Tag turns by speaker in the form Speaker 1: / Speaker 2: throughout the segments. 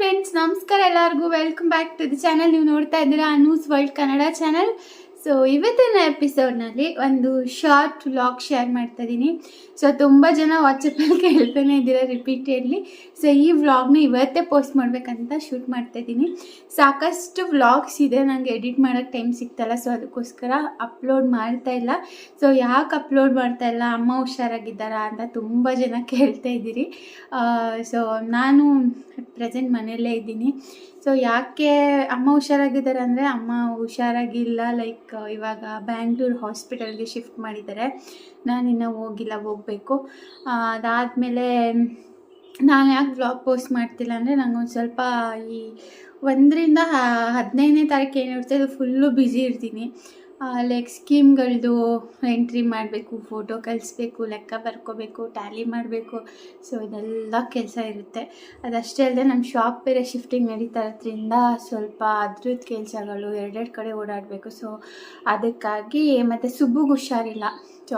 Speaker 1: Friends, ನಮಸ್ಕಾರ ಎಲ್ಲರಿಗೂ. Welcome back to the channel. ನೀವು ನೋಡ್ತಾ ಇದ್ದೀರಾ Anu's world Kannada channel. So ಇವತ್ತಿನ ಎಪಿಸೋಡ್ನಲ್ಲಿ ಒಂದು ಶಾರ್ಟ್ ವ್ಲಾಗ್ ಶೇರ್ ಮಾಡ್ತಾ ಇದ್ದೀನಿ. ಸೊ ತುಂಬ ಜನ ವಾಟ್ಸಪ್ಪಲ್ಲಿ ಕೇಳ್ತಾನೆ ಇದ್ದೀರಾ ರಿಪೀಟೆಡ್ಲಿ. ಸೊ ಈ ವ್ಲಾಗ್ನ ಇವತ್ತೇ ಪೋಸ್ಟ್ ಮಾಡಬೇಕಂತ ಶೂಟ್ ಮಾಡ್ತಾ ಇದ್ದೀನಿ. ಸಾಕಷ್ಟು ವ್ಲಾಗ್ಸ್ ಇದೆ, ನನಗೆ ಎಡಿಟ್ ಮಾಡೋಕ್ಕೆ ಟೈಮ್ ಸಿಗ್ತಾಯಿಲ್ಲ. ಸೊ ಅದಕ್ಕೋಸ್ಕರ ಅಪ್ಲೋಡ್ ಮಾಡ್ತಾ ಇಲ್ಲ. ಸೊ ಯಾಕೆ ಅಪ್ಲೋಡ್ ಮಾಡ್ತಾ ಇಲ್ಲ, ಅಮ್ಮ ಹುಷಾರಾಗಿದ್ದಾರಾ ಅಂತ ತುಂಬ ಜನ ಕೇಳ್ತಾ ಇದ್ದೀರಿ. ಸೊ ನಾನು ಪ್ರೆಸೆಂಟ್ ಮನೆಯಲ್ಲೇ ಇದ್ದೀನಿ. ಸೊ ಯಾಕೆ ಅಮ್ಮ ಹುಷಾರಾಗಿದ್ದಾರೆ ಅಂದರೆ, ಅಮ್ಮ ಹುಷಾರಾಗಿಲ್ಲ, ಲೈಕ್ ಇವಾಗ ಬ್ಯಾಂಗ್ಳೂರು ಹಾಸ್ಪಿಟಲ್ಗೆ ಶಿಫ್ಟ್ ಮಾಡಿದ್ದಾರೆ. ನಾನಿನ್ನೂ ಹೋಗಬೇಕು. ಅದಾದಮೇಲೆ ನಾನು ಯಾಕೆ ವ್ಲಾಗ್ ಪೋಸ್ಟ್ ಮಾಡ್ತಿಲ್ಲ ಅಂದರೆ, ನನಗೊಂದು ಸ್ವಲ್ಪ ಈ 1ರಿಂದ 15ನೇ ತಾರೀಕು ಏನಿರುತ್ತೆ ಅದು ಫುಲ್ಲು ಬ್ಯುಸಿ ಇರ್ತೀನಿ. ಲೈಕ್ ಸ್ಕೀಮ್ಗಳದ್ದು ಎಂಟ್ರಿ ಮಾಡಬೇಕು, ಫೋಟೋ ಕಳಿಸ್ಬೇಕು, ಲೆಕ್ಕ ಬರ್ಕೋಬೇಕು, ಟ್ಯಾಲಿ ಮಾಡಬೇಕು. ಸೊ ಇದೆಲ್ಲ ಕೆಲಸ ಇರುತ್ತೆ. ಅದಷ್ಟೇ ಅಲ್ಲದೆ ನಮ್ಮ ಶಾಪ್ ಬೇರೆ ಶಿಫ್ಟಿಂಗ್ ನಡೀತಾ ಇರೋದ್ರಿಂದ ಸ್ವಲ್ಪ ಅದ್ರದ್ದು ಕೆಲಸಗಳು ಎರಡೆರಡು ಕಡೆ ಓಡಾಡಬೇಕು. ಸೊ ಅದಕ್ಕಾಗಿ ಮತ್ತು ಸುಬ್ಬುಗೆ ಹುಷಾರಿಲ್ಲ. ಸೊ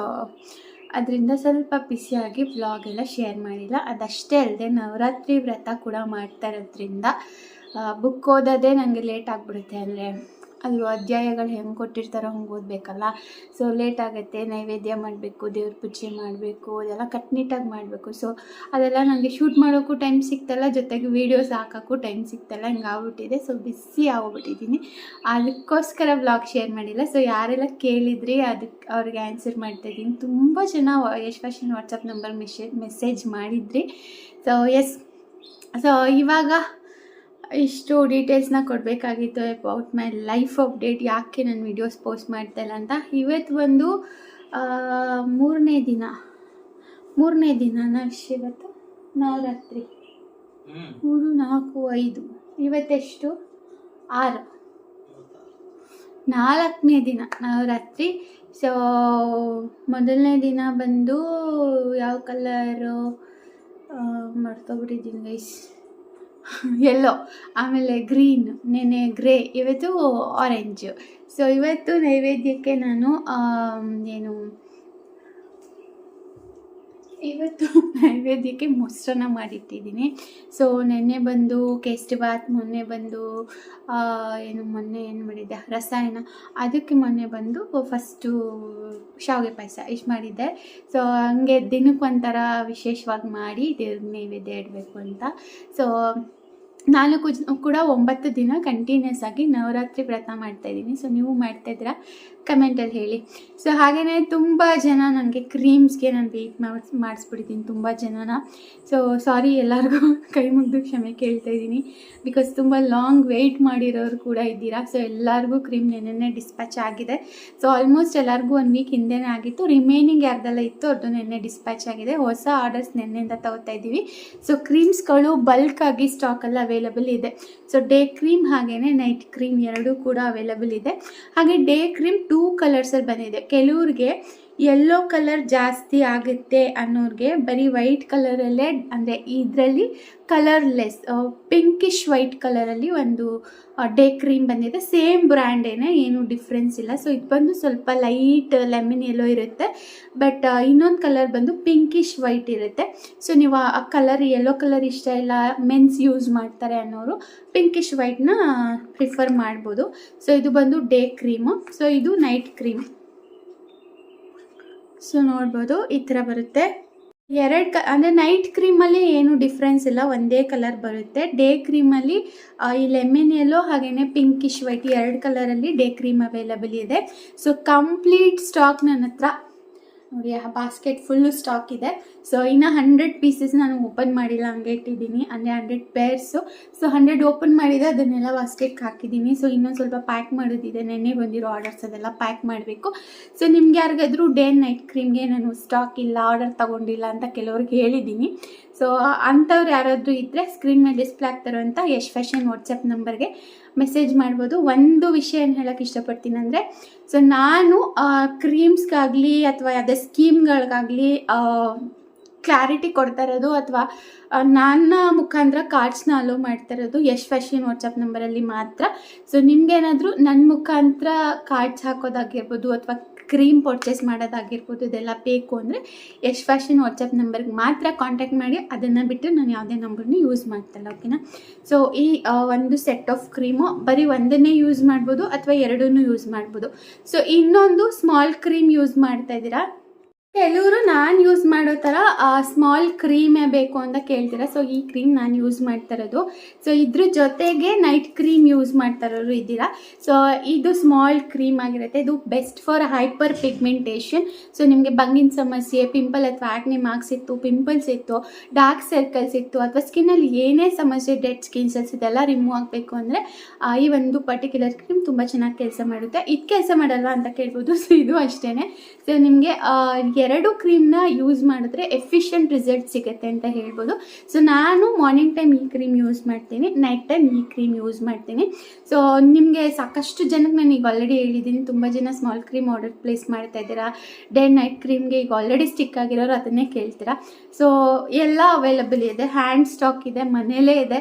Speaker 1: ಅದರಿಂದ ಸ್ವಲ್ಪ ಬಿಸಿಯಾಗಿ ವ್ಲಾಗ್ ಎಲ್ಲ ಶೇರ್ ಮಾಡಿಲ್ಲ. ಅದಷ್ಟೇ ಅಲ್ಲದೆ ನವರಾತ್ರಿ ವ್ರತ ಕೂಡ ಮಾಡ್ತಾ ಇರೋದ್ರಿಂದ ಬುಕ್ ಓದೋದೇ ನನಗೆ ಲೇಟ್ ಆಗಿಬಿಡುತ್ತೆ. ಅಂದರೆ ಅದು ಅಧ್ಯಾಯಗಳು ಹೆಂಗೆ ಕೊಟ್ಟಿರ್ತಾರೋ ಹಂಗೆ ಓದಬೇಕಲ್ಲ. ಸೊ ಲೇಟ್ ಆಗುತ್ತೆ. ನೈವೇದ್ಯ ಮಾಡಬೇಕು, ದೇವ್ರ ಪೂಜೆ ಮಾಡಬೇಕು, ಅದೆಲ್ಲ ಕಟ್ನಿಟ್ಟಾಗಿ ಮಾಡಬೇಕು. ಸೊ ಅದೆಲ್ಲ ನನಗೆ ಶೂಟ್ ಮಾಡೋಕ್ಕೂ ಟೈಮ್ ಸಿಗ್ತಲ್ಲ, ಜೊತೆಗೆ ವೀಡಿಯೋಸ್ ಹಾಕೋಕ್ಕೂ ಟೈಮ್ ಸಿಗ್ತಲ್ಲ, ಹಿಂಗೆ ಆಗ್ಬಿಟ್ಟಿದೆ. ಸೊ ಬಿಸಿ ಆಗ್ಬಿಟ್ಟಿದ್ದೀನಿ. ಅದಕ್ಕೋಸ್ಕರ ವ್ಲಾಗ್ ಶೇರ್ ಮಾಡಿಲ್ಲ. ಸೊ ಯಾರೆಲ್ಲ ಕೇಳಿದ್ರಿ ಅದಕ್ಕೆ ಅವ್ರಿಗೆ ಆನ್ಸರ್ ಮಾಡ್ತಾಯಿದ್ದೀನಿ. ತುಂಬ ಜನ Yash fashion WhatsApp number message ಮಾಡಿದ್ರಿ. ಸೊ ಎಸ್, ಸೊ ಇವಾಗ ಇಷ್ಟು ಡೀಟೇಲ್ಸ್ನ ಕೊಡಬೇಕಾಗಿತ್ತು ಅಬೌಟ್ ಮೈ ಲೈಫ್ ಅಪ್ಡೇಟ್, ಯಾಕೆ ನಾನು ವೀಡಿಯೋಸ್ ಪೋಸ್ಟ್ ಮಾಡ್ತಾಯಿಲ್ಲ ಅಂತ. ಇವತ್ತು ಒಂದು 3ನೇ ದಿನ ಇವತ್ತು ನವರಾತ್ರಿ 3, 4, 5, ಇವತ್ತೆಷ್ಟು 6, 4ನೇ ದಿನ ನವರಾತ್ರಿ. ಸೊ ಮೊದಲನೇ ದಿನ ಬಂದು ಯಾವ ಕಲರು ಮರ್ತೋಗ್ಬಿಟ್ಟಿದ್ದೀನಿ ಗೈಸ್, ಯೆಲ್ಲೋ, ಆಮೇಲೆ ಗ್ರೀನ್, ನೆನೆ ಗ್ರೇ, ಇವತ್ತು ಆರೆಂಜು. ಸೊ ಇವತ್ತು ನೈವೇದ್ಯಕ್ಕೆ ನಾನು ಮೊಸರನ್ನ ಮಾಡಿಟ್ಟಿದ್ದೀನಿ. ಸೊ ನೆನ್ನೆ ಬಂದು ಕೇಸರಿ ಬಾತ್, ಮೊನ್ನೆ ಬಂದು ಮೊನ್ನೆ ಏನು ಮಾಡಿದ್ದೆ ರಸಾಯನ, ಅದಕ್ಕೆ ಮೊನ್ನೆ ಬಂದು ಫಸ್ಟು ಶಾವಿಗೆ ಪಾಯಸ ಇಷ್ಟು ಮಾಡಿದ್ದೆ. ಸೊ ಹಂಗೆ ದಿನಕ್ಕೊಂಥರ ವಿಶೇಷವಾಗಿ ಮಾಡಿ ದೇವ್ರಿಗೆ ನೈವೇದ್ಯ ಇಡಬೇಕು ಅಂತ. ಸೊ ನಾನು ಕೂಡ 9 ದಿನ ಕಂಟಿನ್ಯೂಸ್ ಆಗಿ ನವರಾತ್ರಿ ವ್ರತ ಮಾಡ್ತಾಯಿದ್ದೀನಿ. ಸೊ ನೀವು ಮಾಡ್ತಾಯಿದ್ದೀರಾ ಕಮೆಂಟಲ್ಲಿ ಹೇಳಿ. ಸೊ ಹಾಗೆಯೇ ತುಂಬ ಜನ ನನಗೆ ಕ್ರೀಮ್ಸ್ಗೆ ನಾನು ವೆಯ್ಟ್ ಮಾಡಿಸ್ಬಿಟ್ಟಿದ್ದೀನಿ, ತುಂಬ ಜನನ. ಸೊ ಸಾರಿ, ಎಲ್ಲರಿಗೂ ಕೈ ಮುಗಿದು ಕ್ಷಮೆ ಕೇಳ್ತಾ ಇದ್ದೀನಿ. ಬಿಕಾಸ್ ತುಂಬ ಲಾಂಗ್ ವೆಯ್ಟ್ ಮಾಡಿರೋರು ಕೂಡ ಇದ್ದೀರಾ. ಸೊ ಎಲ್ಲರಿಗೂ ಕ್ರೀಮ್ ನೆನ್ನೆ ಡಿಸ್ಪ್ಯಾಚ್ ಆಗಿದೆ. ಸೊ ಆಲ್ಮೋಸ್ಟ್ ಎಲ್ಲರಿಗೂ 1 ವೀಕ್ ಹಿಂದೆನೇ ಆಗಿತ್ತು. ರಿಮೈನಿಂಗ್ ಯಾರ್ದೆಲ್ಲ ಇತ್ತು ಅದು ನೆನ್ನೆ ಡಿಸ್ಪ್ಯಾಚ್ ಆಗಿದೆ. ಹೊಸ ಆರ್ಡರ್ಸ್ ನೆನ್ನೆಯಿಂದ ತಗೋತಾ ಇದ್ದೀವಿ. ಸೊ ಕ್ರೀಮ್ಸ್ಗಳು ಬಲ್ಕಾಗಿ ಸ್ಟಾಕಲ್ಲಿ ಅವೈಲಬಲ್ ಇದೆ. ಸೊ ಡೇ ಕ್ರೀಮ್ ಹಾಗೆಯೇ ನೈಟ್ ಕ್ರೀಮ್ ಎರಡೂ ಕೂಡ ಅವೈಲಬಲ್ ಇದೆ. ಹಾಗೆ ಡೇ ಕ್ರೀಮ್ 2 ಕಲರ್ಸಲ್ಲಿ ಬಂದಿದೆ. ಕೆಲವ್ರಿಗೆ ಯೆಲ್ಲೋ ಕಲರ್ ಜಾಸ್ತಿ ಆಗುತ್ತೆ ಅನ್ನೋರಿಗೆ ಬರೀ ವೈಟ್ ಕಲರಲ್ಲೇ, ಅಂದರೆ ಇದರಲ್ಲಿ ಕಲರ್ಲೆಸ್ ಪಿಂಕಿಶ್ ವೈಟ್ ಕಲರಲ್ಲಿ ಒಂದು ಡೇ ಕ್ರೀಮ್ ಬಂದಿದೆ. ಸೇಮ್ ಬ್ರ್ಯಾಂಡೇನೆ, ಏನು ಡಿಫ್ರೆನ್ಸ್ ಇಲ್ಲ. ಸೊ ಇದು ಬಂದು ಸ್ವಲ್ಪ ಲೈಟ್ ಲೆಮನ್ ಯೆಲ್ಲೋ ಇರುತ್ತೆ, ಬಟ್ ಇನ್ನೊಂದು ಕಲರ್ ಬಂದು ಪಿಂಕಿಶ್ ವೈಟ್ ಇರುತ್ತೆ. ಸೊ ನೀವು ಆ ಕಲರ್ ಯೆಲ್ಲೋ ಕಲರ್ ಇಷ್ಟ ಇಲ್ಲ, ಮೆನ್ಸ್ ಯೂಸ್ ಮಾಡ್ತಾರೆ ಅನ್ನೋರು ಪಿಂಕಿಶ್ ವೈಟ್ನ ಪ್ರಿಫರ್ ಮಾಡ್ಬೋದು. ಸೊ ಇದು ಬಂದು ಡೇ ಕ್ರೀಮು. ಸೊ ಇದು ನೈಟ್ ಕ್ರೀಮ್. ಸೊ ನೋಡ್ಬೋದು ಈ ಥರ ಬರುತ್ತೆ. ಅಂದರೆ ನೈಟ್ ಕ್ರೀಮಲ್ಲಿ ಏನು ಡಿಫ್ರೆನ್ಸ್ ಇಲ್ಲ, ಒಂದೇ ಕಲರ್ ಬರುತ್ತೆ. ಡೇ ಕ್ರೀಮಲ್ಲಿ ಈ ಲೆಮನ್ ಯೆಲ್ಲೋ ಹಾಗೆಯೇ ಪಿಂಕಿಶ್ ವೈಟ್ 2 ಕಲರಲ್ಲಿ ಡೇ ಕ್ರೀಮ್ ಅವೈಲಬಲ್ ಇದೆ. ಸೊ ಕಂಪ್ಲೀಟ್ ಸ್ಟಾಕ್ ನನ್ನ ಹತ್ರ ನೋಡಿ, ಆ ಬಾಸ್ಕೆಟ್ ಫುಲ್ಲು ಸ್ಟಾಕ್ ಇದೆ. ಸೊ ಇನ್ನು 100 ಪೀಸಸ್ ನಾನು ಓಪನ್ ಮಾಡಿಲ್ಲ, ಹಂಗೆ ಇಟ್ಟಿದ್ದೀನಿ. ಅಂದರೆ 100 ಪೇರ್ಸು. ಸೊ 100 ಓಪನ್ ಮಾಡಿದೆ, ಅದನ್ನೆಲ್ಲ ಬಾಸ್ಕೆಟ್ಗೆ ಹಾಕಿದ್ದೀನಿ. ಸೊ ಇನ್ನೊಂದು ಸ್ವಲ್ಪ ಪ್ಯಾಕ್ ಮಾಡೋದಿದೆ, ನೆನ್ನೆ ಬಂದಿರೋ ಆರ್ಡರ್ಸ್ ಅದೆಲ್ಲ ಪ್ಯಾಕ್ ಮಾಡಬೇಕು. ಸೊ ನಿಮ್ಗೆ ಯಾರಿಗಾದರೂ ಡೇ ನೈಟ್ ಕ್ರೀಮ್ಗೆ ನಾನು ಸ್ಟಾಕ್ ಇಲ್ಲ, ಆರ್ಡರ್ ತೊಗೊಂಡಿಲ್ಲ ಅಂತ ಕೆಲವ್ರಿಗೆ ಹೇಳಿದ್ದೀನಿ. ಸೊ ಅಂಥವ್ರು ಯಾರಾದರೂ ಇದ್ದರೆ ಸ್ಕ್ರೀನ್ ಮೇಲೆ ಡಿಸ್ಪ್ಲೇ ಆಗ್ತಾರೋ ಅಂತ ಯಶ್ ಫ್ಯಾಷನ್ ವಾಟ್ಸಪ್ ನಂಬರ್ಗೆ ಮೆಸೇಜ್ ಮಾಡ್ಬೋದು. ಒಂದು ವಿಷಯ ಏನು ಹೇಳೋಕ್ಕೆ ಇಷ್ಟಪಡ್ತೀನಿ ಅಂದರೆ, ಸೊ ನಾನು ಕ್ರೀಮ್ಸ್ಗಾಗಲಿ ಅಥವಾ ಯಾವುದೇ ಸ್ಕೀಮ್ಗಳಿಗಾಗಲಿ ಕ್ಲಾರಿಟಿ ಕೊಡ್ತಾ ಇರೋದು ಅಥವಾ ನನ್ನ ಮುಖಾಂತರ ಕಾರ್ಡ್ಸ್ನ ಅಲೋ ಮಾಡ್ತಾ ಇರೋದು ಯಶ್ ಫ್ಯಾಷನ್ ವಾಟ್ಸಪ್ ನಂಬರಲ್ಲಿ ಮಾತ್ರ. ಸೊ ನಿಮ್ಗೇನಾದರೂ ನನ್ನ ಮುಖಾಂತರ ಕಾರ್ಡ್ಸ್ ಹಾಕೋದಾಗಿರ್ಬೋದು ಅಥವಾ ಕ್ರೀಮ್ ಪರ್ಚೇಸ್ ಮಾಡೋದಾಗಿರ್ಬೋದು ಇದೆಲ್ಲ ಬೇಕು ಅಂದರೆ ಯಶ್ ಫ್ಯಾಷನ್ ವಾಟ್ಸಪ್ ನಂಬರ್ಗೆ ಮಾತ್ರ ಕಾಂಟ್ಯಾಕ್ಟ್ ಮಾಡಿ. ಅದನ್ನು ಬಿಟ್ಟು ನಾನು ಯಾವುದೇ ನಂಬರ್ನ ಯೂಸ್ ಮಾಡ್ತಲ್ಲ, ಓಕೆನಾ. ಸೊ ಈ ಒಂದು ಸೆಟ್ ಆಫ್ ಕ್ರೀಮು ಬರೀ ಒಂದನ್ನೇ ಯೂಸ್ ಮಾಡ್ಬೋದು ಅಥವಾ ಎರಡನ್ನೂ ಯೂಸ್ ಮಾಡ್ಬೋದು. ಸೊ ಇನ್ನೊಂದು ಸ್ಮಾಲ್ ಕ್ರೀಮ್ ಯೂಸ್ ಮಾಡ್ತಾ ಇದ್ದೀರಾ, ಕೆಲವರು ನಾನು ಯೂಸ್ ಮಾಡೋ ಥರ ಸ್ಮಾಲ್ ಕ್ರೀಮೇ ಬೇಕು ಅಂತ ಕೇಳ್ತೀರಾ. ಸೊ ಈ ಕ್ರೀಮ್ ನಾನು ಯೂಸ್ ಮಾಡ್ತಾ ಇರೋದು. ಸೊ ಇದ್ರ ಜೊತೆಗೆ ನೈಟ್ ಕ್ರೀಮ್ ಯೂಸ್ ಮಾಡ್ತಾ ಇರೋರು ಇದ್ದೀರಾ. ಸೊ ಇದು ಸ್ಮಾಲ್ ಕ್ರೀಮ್ ಆಗಿರುತ್ತೆ. ಇದು best for hyperpigmentation. So ನಿಮಗೆ ಬಂಗಿನ ಸಮಸ್ಯೆ, ಪಿಂಪಲ್ ಅಥವಾ ಆಕ್ನೆ ಮಾರ್ಕ್ಸ್ ಇತ್ತು, ಪಿಂಪಲ್ಸ್ ಇತ್ತು, ಡಾರ್ಕ್ ಸರ್ಕಲ್ಸ್ ಇತ್ತು, ಅಥವಾ ಸ್ಕಿನ್ನಲ್ಲಿ ಏನೇ ಸಮಸ್ಯೆ, ಡೆಡ್ ಸ್ಕಿನ್ ಸೆಲ್ಸ್ ಇದೆಲ್ಲ ರಿಮೂವ್ ಆಗಬೇಕು ಅಂದರೆ ಈ ಒಂದು ಪರ್ಟಿಕ್ಯುಲರ್ ಕ್ರೀಮ್ ತುಂಬ ಚೆನ್ನಾಗಿ ಕೆಲಸ ಮಾಡುತ್ತೆ. ಇದು ಕೆಲಸ ಮಾಡಲ್ವಾ ಅಂತ ಕೇಳ್ಬೋದು. ಸೊ ಇದು ಅಷ್ಟೇ. ಸೊ ನಿಮಗೆ ಎರಡು ಕ್ರೀಮ್ನ ಯೂಸ್ ಮಾಡಿದ್ರೆ ಎಫಿಷಿಯೆಂಟ್ ರಿಸಲ್ಟ್ ಸಿಗುತ್ತೆ ಅಂತ ಹೇಳ್ಬೋದು. ಸೊ ನಾನು ಮಾರ್ನಿಂಗ್ ಟೈಮ್ ಈ ಕ್ರೀಮ್ ಯೂಸ್ ಮಾಡ್ತೀನಿ, ನೈಟ್ ಟೈಮ್ ಈ ಕ್ರೀಮ್ ಯೂಸ್ ಮಾಡ್ತೀನಿ. ಸೊ ನಿಮಗೆ ಸಾಕಷ್ಟು ಜನಕ್ಕೆ ನಾನು ಈಗ ಆಲ್ರೆಡಿ ಹೇಳಿದ್ದೀನಿ, ತುಂಬ ಜನ ಸ್ಮಾಲ್ ಕ್ರೀಮ್ ಆರ್ಡರ್ ಪ್ಲೇಸ್ ಮಾಡ್ತಾ ಇದ್ದೀರಾ. ಡೇ ನೈಟ್ ಕ್ರೀಮ್ಗೆ ಈಗ ಆಲ್ರೆಡಿ ಸ್ಟಿಕ್ ಆಗಿರೋರು ಅದನ್ನೇ ಕೇಳ್ತೀರಾ. ಸೊ ಎಲ್ಲ ಅವೈಲಬಲ್ ಇದೆ, ಹ್ಯಾಂಡ್ ಸ್ಟಾಕ್ ಇದೆ, ಮನೇಲೇ ಇದೆ.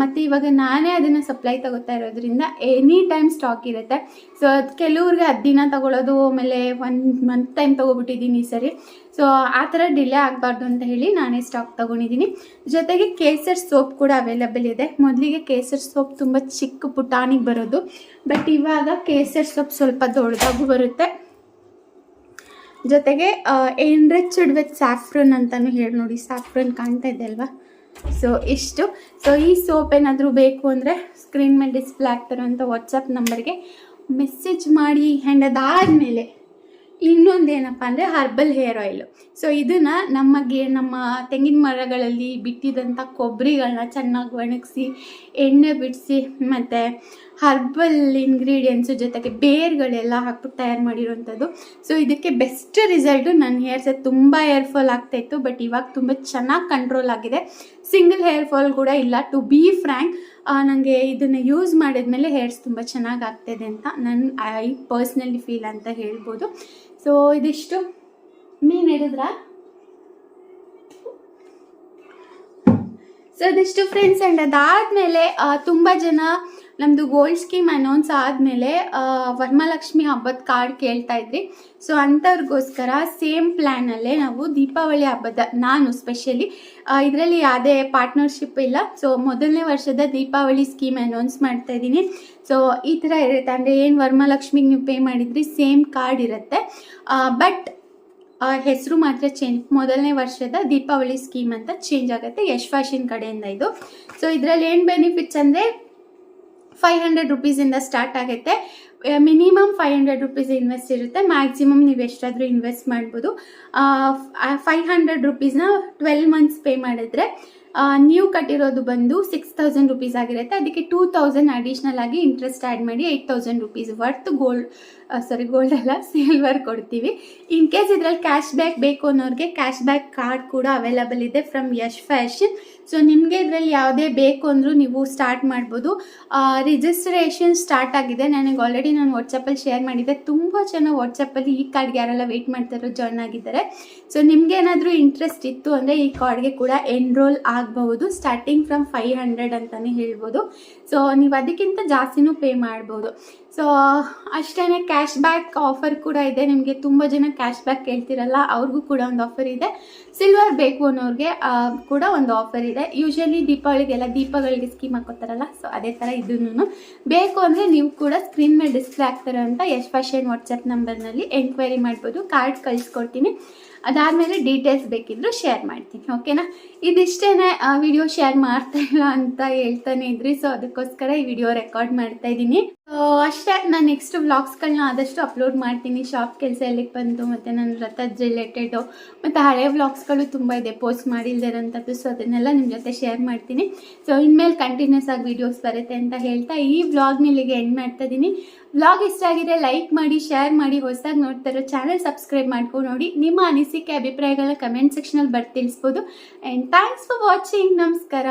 Speaker 1: ಮತ್ತು ಇವಾಗ ನಾನೇ ಅದನ್ನು ಸಪ್ಲೈ ತಗೋತಾ ಇರೋದ್ರಿಂದ ಎನಿ ಟೈಮ್ ಸ್ಟಾಕ್ ಇರುತ್ತೆ. ಸೊ ಅದು ಕೆಲವ್ರಿಗೆ 10 ದಿನ ತಗೊಳ್ಳೋದು, ಆಮೇಲೆ 1 ಮಂತ್ ಟೈಮ್ ತೊಗೊಬಿಟ್ಟಿದ್ದೀನಿ ಸರಿ. ಸೊ ಆ ಥರ ಡಿಲೇ ಆಗಬಾರ್ದು ಅಂತ ಹೇಳಿ ನಾನೇ ಸ್ಟಾಕ್ ತೊಗೊಂಡಿದ್ದೀನಿ. ಜೊತೆಗೆ ಕೇಸರ್ ಸೋಪ್ ಕೂಡ ಅವೈಲಬಲ್ ಇದೆ. ಮೊದಲಿಗೆ ಕೇಸರ್ ಸೋಪ್ ತುಂಬ ಚಿಕ್ಕ ಪುಟಾಣಿಗೆ ಬರೋದು, ಬಟ್ ಇವಾಗ ಕೇಸರ್ ಸೋಪ್ ಸ್ವಲ್ಪ ದೊಡ್ಡದಾಗೂ ಬರುತ್ತೆ. ಜೊತೆಗೆ ಎನ್ರಿಚ್ಡ್ ವಿತ್ ಸ್ಯಾಫ್ರನ್ ಅಂತಲೂ ಹೇಳಿ ನೋಡಿ, ಸ್ಯಾಫ್ರನ್ ಕಾಣ್ತಾ ಇದೆ ಅಲ್ವಾ. ಸೊ ಇಷ್ಟು. ಸೊ ಈ ಸೋಪ್ ಏನಾದರೂ ಬೇಕು ಅಂದರೆ ಸ್ಕ್ರೀನ್ ಮೇಲೆ ಡಿಸ್ಪ್ಲೇ ಆಗ್ತಾರಂಥ ವಾಟ್ಸಪ್ ನಂಬರ್ಗೆ ಮೆಸೇಜ್ ಮಾಡಿ. ಆ್ಯಂಡ್ ಅದಾದಮೇಲೆ ಇನ್ನೊಂದೇನಪ್ಪ ಅಂದರೆ ಹರ್ಬಲ್ ಹೇರ್ ಆಯಿಲು. ಸೊ ಇದನ್ನು ನಮ್ಮ ತೆಂಗಿನ ಮರಗಳಲ್ಲಿ ಬಿಟ್ಟಿದ್ದಂಥ ಕೊಬ್ಬರಿಗಳನ್ನ ಚೆನ್ನಾಗಿ ಒಣಗಿಸಿ ಎಣ್ಣೆ ಬಿಡಿಸಿ ಮತ್ತು ಹರ್ಬಲ್ ಇಂಗ್ರೀಡಿಯೆಂಟ್ಸು ಜೊತೆಗೆ ಬೇರ್ಗಳೆಲ್ಲ ಹಾಕ್ಬಿಟ್ಟು ತಯಾರು ಮಾಡಿರೋವಂಥದ್ದು. ಸೊ ಇದಕ್ಕೆ ಬೆಸ್ಟ್ ರಿಸಲ್ಟು. ನನ್ನ ಹೇರ್ಸೆ ತುಂಬ ಹೇರ್ ಫಾಲ್ ಆಗ್ತಾಯಿತ್ತು, ಬಟ್ ಇವಾಗ ತುಂಬ ಚೆನ್ನಾಗಿ ಕಂಟ್ರೋಲ್ ಆಗಿದೆ. ಸಿಂಗಲ್ ಹೇರ್ ಫಾಲ್ ಕೂಡ ಇಲ್ಲ. ಟು ಬಿ ಫ್ರ್ಯಾಂಕ್, ನನಗೆ ಇದನ್ನು ಯೂಸ್ ಮಾಡಿದ್ಮೇಲೆ ಹೇರ್ಸ್ ತುಂಬ ಚೆನ್ನಾಗಿ ಆಗ್ತಾಯಿದೆ ಅಂತ ಐ ಪರ್ಸ್ನಲಿ ಫೀಲ್ ಅಂತ ಹೇಳ್ಬೋದು. ಸೊ ಇದಿಷ್ಟು ಮೀನು ಹಿಡಿದ್ರಾ. ಸೊ ಇದಿಷ್ಟು ಫ್ರೆಂಡ್ಸ್. ಆ್ಯಂಡ್ ಅದಾದಮೇಲೆ ತುಂಬ ಜನ ನಮ್ಮದು ಗೋಲ್ಡ್ ಸ್ಕೀಮ್ ಅನೌನ್ಸ್ ಆದಮೇಲೆ ವರಮಹಾಲಕ್ಷ್ಮಿ ಹಬ್ಬದ ಕಾರ್ಡ್ ಕೇಳ್ತಾ ಇದ್ರಿ. ಸೊ ಅಂಥವ್ರಿಗೋಸ್ಕರ ಸೇಮ್ ಪ್ಲ್ಯಾನಲ್ಲೇ ನಾವು ದೀಪಾವಳಿ ಹಬ್ಬದ, ನಾನು ಸ್ಪೆಷಲಿ ಇದರಲ್ಲಿ ಯಾವುದೇ ಪಾರ್ಟ್ನರ್ಶಿಪ್ ಇಲ್ಲ. ಸೊ ಮೊದಲನೇ ವರ್ಷದ ದೀಪಾವಳಿ ಸ್ಕೀಮ್ ಅನೌನ್ಸ್ ಮಾಡ್ತಾ ಇದ್ದೀನಿ. ಸೊ ಈ ಥರ ಇರುತ್ತೆ, ಅಂದರೆ ಏನು ವರಮಹಾಲಕ್ಷ್ಮಿಗೆ ನೀವು ಪೇ ಮಾಡಿದ್ರಿ ಸೇಮ್ ಕಾರ್ಡ್ ಇರುತ್ತೆ, ಬಟ್ ಹೆಸರು ಮಾತ್ರ ಚೇಂಜ್. ಮೊದಲನೇ ವರ್ಷದ ದೀಪಾವಳಿ ಸ್ಕೀಮ್ ಅಂತ ಚೇಂಜ್ ಆಗುತ್ತೆ ಯಶ್ ಫ್ಯಾಷನ್ ಕಡೆಯಿಂದ ಇದು. ಸೊ ಇದರಲ್ಲಿ ಏನು ಬೆನಿಫಿಟ್ಸ್ ಅಂದರೆ 500 ರೂಪೀಸಿಂದ ಸ್ಟಾರ್ಟ್ ಆಗುತ್ತೆ. ಮಿನಿಮಮ್ 500 ರೂಪೀಸ್ ಇನ್ವೆಸ್ಟ್ ಇರುತ್ತೆ. ಮ್ಯಾಕ್ಸಿಮಮ್ ನೀವು ಎಷ್ಟಾದರೂ ಇನ್ವೆಸ್ಟ್ ಮಾಡ್ಬೋದು. 500 ರೂಪೀಸ್ನ 12 ಮಂತ್ಸ್ ಪೇ ಮಾಡಿದ್ರೆ ನೀವು ಕಟ್ಟಿರೋದು ಬಂದು 6000 ರೂಪೀಸ್ ಆಗಿರುತ್ತೆ. ಅದಕ್ಕೆ 2000 ಅಡಿಷ್ನಲ್ ಆಗಿ ಇಂಟ್ರೆಸ್ಟ್ ಆ್ಯಡ್ ಮಾಡಿ 8000 ರೂಪೀಸ್ ವರ್ತ್ ಗೋಲ್ಡ್ ಅಲ್ಲ, ಸಿಲ್ವರ್ ಕೊಡ್ತೀವಿ. ಇನ್ ಕೇಸ್ ಇದರಲ್ಲಿ ಕ್ಯಾಶ್ ಬ್ಯಾಕ್ ಬೇಕು ಅನ್ನೋರಿಗೆ ಕ್ಯಾಶ್ ಬ್ಯಾಕ್ ಕಾರ್ಡ್ ಕೂಡ ಅವೈಲಬಲ್ ಇದೆ ಫ್ರಮ್ ಯಶ್ ಫ್ಯಾಷನ್. ಸೊ ನಿಮಗೆ ಇದರಲ್ಲಿ ಯಾವುದೇ ಬೇಕು ಅಂದರೂ ನೀವು ಸ್ಟಾರ್ಟ್ ಮಾಡ್ಬೋದು. ರಿಜಿಸ್ಟ್ರೇಷನ್ ಸ್ಟಾರ್ಟ್ ಆಗಿದೆ. ನನಗೆ ಆಲ್ರೆಡಿ ನಾನು ವಾಟ್ಸಪ್ಪಲ್ಲಿ ಶೇರ್ ಮಾಡಿದ್ದೆ. ತುಂಬ ಜನ ವಾಟ್ಸಪ್ಪಲ್ಲಿ ಈ ಕಾರ್ಡ್ಗೆ ಯಾರೆಲ್ಲ ವೆಯ್ಟ್ ಮಾಡ್ತಾರೋ ಜಾಯ್ನ್ ಆಗಿದ್ದಾರೆ. ಸೊ ನಿಮ್ಗೆ ಏನಾದರೂ ಇಂಟ್ರೆಸ್ಟ್ ಇತ್ತು ಅಂದರೆ ಈ ಕಾರ್ಡ್ಗೆ ಕೂಡ ಎನ್ರೋಲ್ ಆಗಬಹುದು. ಸ್ಟಾರ್ಟಿಂಗ್ ಫ್ರಮ್ 500 ಅಂತಲೇ ಹೇಳ್ಬೋದು. ಸೊ ನೀವು ಅದಕ್ಕಿಂತ ಜಾಸ್ತಿನೂ ಪೇ ಮಾಡ್ಬೋದು. ಸೊ ಅಷ್ಟೇ. ಕ್ಯಾಶ್ ಬ್ಯಾಕ್ ಆಫರ್ ಕೂಡ ಇದೆ. ನಿಮಗೆ ತುಂಬ ಜನ ಕ್ಯಾಶ್ ಬ್ಯಾಕ್ ಕೇಳ್ತಿರಲ್ಲ, ಅವ್ರಿಗೂ ಕೂಡ ಒಂದು ಆಫರ್ ಇದೆ. ಸಿಲ್ವರ್ ಬೇಕು ಅನ್ನೋರಿಗೆ ಕೂಡ ಒಂದು ಆಫರ್ ಇದೆ. ಯೂಶಲಿ ದೀಪಾವಳಿಗೆಲ್ಲ ದೀಪಗಳಿಗೆ ಸ್ಕೀಮ್ ಹಾಕೋತಾರಲ್ಲ, ಸೊ ಅದೇ ಥರ ಇದನ್ನು ಬೇಕು ಅಂದರೆ ನೀವು ಕೂಡ ಸ್ಕ್ರೀನ್ ಮೇಲೆ ಡಿಸ್ಪ್ಲೇ ಆಗ್ತಾರೆ ಅಂತ ಯಶ್ ಫ್ಯಾಷನ್ ವಾಟ್ಸಪ್ ನಂಬರ್ನಲ್ಲಿ ಎಂಕ್ವೈರಿ ಮಾಡ್ಬೋದು. ಕಾರ್ಡ್ ಕಳಿಸ್ಕೊಡ್ತೀನಿ. ಅದಾದಮೇಲೆ ಡೀಟೇಲ್ಸ್ ಬೇಕಿದ್ದರೂ ಶೇರ್ ಮಾಡ್ತೀನಿ, ಓಕೆನಾ. ಇದಿಷ್ಟೇ. ವಿಡಿಯೋ ಶೇರ್ ಮಾಡ್ತಾ ಇಲ್ಲ ಅಂತ ಹೇಳ್ತಾನೆ ಇದ್ರಿ. ಸೊ ಅದಕ್ಕೋಸ್ಕರ ಈ ವಿಡಿಯೋ ರೆಕಾರ್ಡ್ ಮಾಡ್ತಾ ಇದ್ದೀನಿ. ಅಷ್ಟೇ. ನಾನು ನೆಕ್ಸ್ಟ್ ವ್ಲಾಗ್ಸ್ಗಳನ್ನ ಆದಷ್ಟು ಅಪ್ಲೋಡ್ ಮಾಡ್ತೀನಿ. ಶಾಪ್ ಕೆಲಸ ಎಲ್ಲಿಗೆ ಬಂತು, ಮತ್ತು ನನ್ನ ರಥದ ರಿಲೇಟೆಡು, ಮತ್ತು ಹಳೆ ವ್ಲಾಗ್ಸ್ಗಳು ತುಂಬ ಇದೆ ಪೋಸ್ಟ್ ಮಾಡಿಲ್ದಿರೋಂಥದ್ದು. ಸೊ ಅದನ್ನೆಲ್ಲ ನಿಮ್ಮ ಜೊತೆ ಶೇರ್ ಮಾಡ್ತೀನಿ. ಸೊ ಇನ್ಮೇಲೆ ಕಂಟಿನ್ಯೂಸ್ ಆಗಿ ವೀಡಿಯೋಸ್ ಬರುತ್ತೆ ಅಂತ ಹೇಳ್ತಾ ಈ ವ್ಲಾಗ್ನ ಇಲ್ಲಿಗೆ ಎಂಡ್ ಮಾಡ್ತಾ ಇದ್ದೀನಿ. ವ್ಲಾಗ್ ಇಷ್ಟ ಆಗಿದೆ ಲೈಕ್ ಮಾಡಿ, ಶೇರ್ ಮಾಡಿ. ಹೊಸದಾಗಿ ನೋಡ್ತಾ ಇರೋ ಚಾನಲ್ ಸಬ್ಸ್ಕ್ರೈಬ್ ಮಾಡ್ಕೊಂಡು ನೋಡಿ. ನಿಮ್ಮ ಅನಿಸಿಕೆ ಅಭಿಪ್ರಾಯಗಳನ್ನ ಕಮೆಂಟ್ ಸೆಕ್ಷನಲ್ಲಿ ತಿಳಿಸ್ಬೋದು. And thanks for watching. ನಮಸ್ಕಾರ.